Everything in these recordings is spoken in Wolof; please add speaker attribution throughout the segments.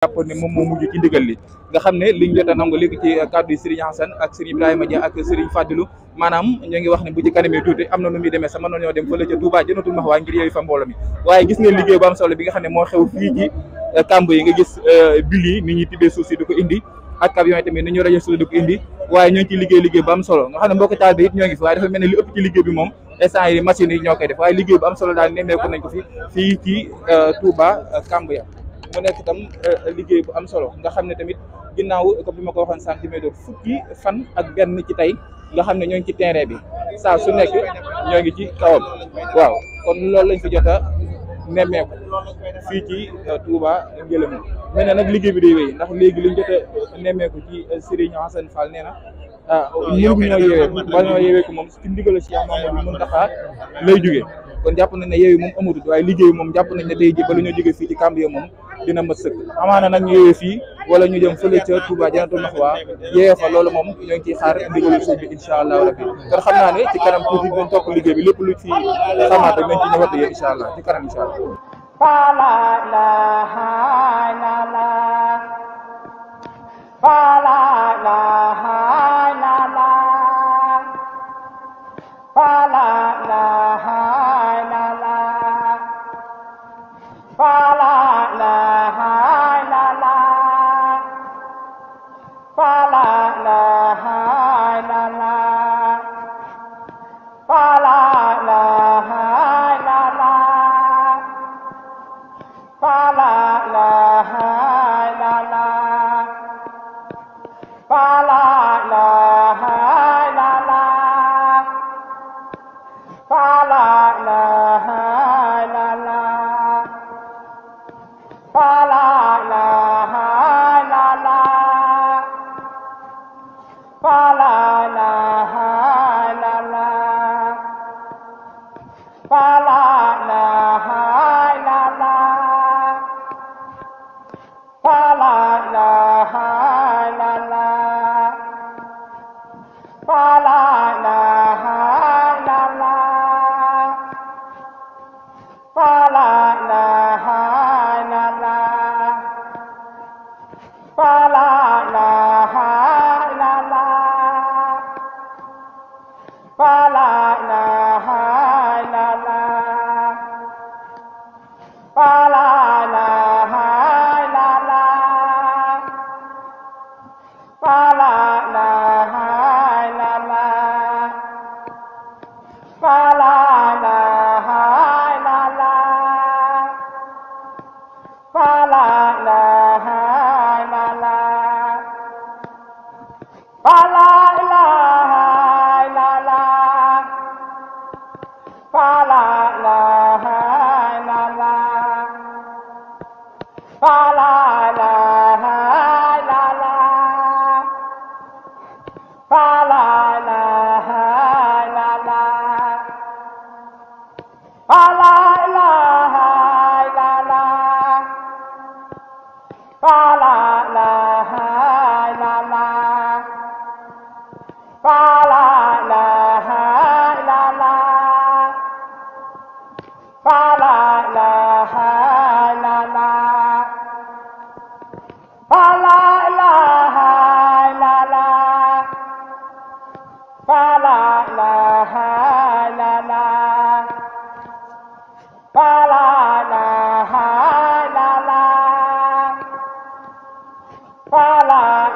Speaker 1: jàpp ne moom moo mujj ci ndigal li nga xam ne liñ jot a nangu léegi ci kàddu yi Serigne Hassane ak Serigne Ibrahima Dia ak Serigne Fadilou maanaam ñoo ngi wax ne bu ci kanamee tuuti am na nu muy demee sama noonu ñoo dem fële ca Touba Jannatul Mahwa ngir yeewu fa mbooloo mi waaye gis nga liggéey bu am solo bi nga xam ne moo xew fii ci kàmb yi nga gis bil yi ni ñuy tibbee suuf si di ko indi ak camion yi tamit ni ñu rajo suuf di ko indi waaye ñoo ngi ciy liggéey bu am solo nga xam ne mbokk taal bi it ñoo ngi fi waaye dafa mel ne li ëpp ci liggéey bi moom instant yi machine yi ñoo koy def waaye liggéey bu am solo daal nemmeeku nañ ko fii ci Touba kàmb ya mu nekk itam liggéey bu am solo nga xam ne tamit ginnaaw comme bi ma ko waxoon sànq may doon fukki fan ak benn ci tey nga xam ne ñoo ngi ci terrain bi saa su nekk ñoo ngi ci kawam waaw kon loolu lañ fi jot a nemmeeku fii ci Touba Ngélémou mel na nag liggéey bi day wéy ndax léegi liñ jot a nemmeeku ci Serigne Hassane Fall nee na mënuñu ñoo yeewee wala ñoo yeewee ko moom ci ndigal si Mamadou Mountakha lay jógee kon jàpp nañ ne yeewu moom amatul waaye liggéey moom jàpp nañ ne tey ji bala ñoo jógee fii ci kàmb yi moom dina mat sëkk amaana nag ñu yeewee fii wala ñu dem fële ca Touba Jannatul Mahwa yeewee fa loolu moom ñoo ngi ciy xaar ndigalu suuf bi incha allah rabbi kon xam naa ne ci kanam tuuti dinañ topp liggéey bi lépp lu ci xamaat rek nañ ci ñëwaat yéen incha allah ci kanam incha allah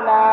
Speaker 2: la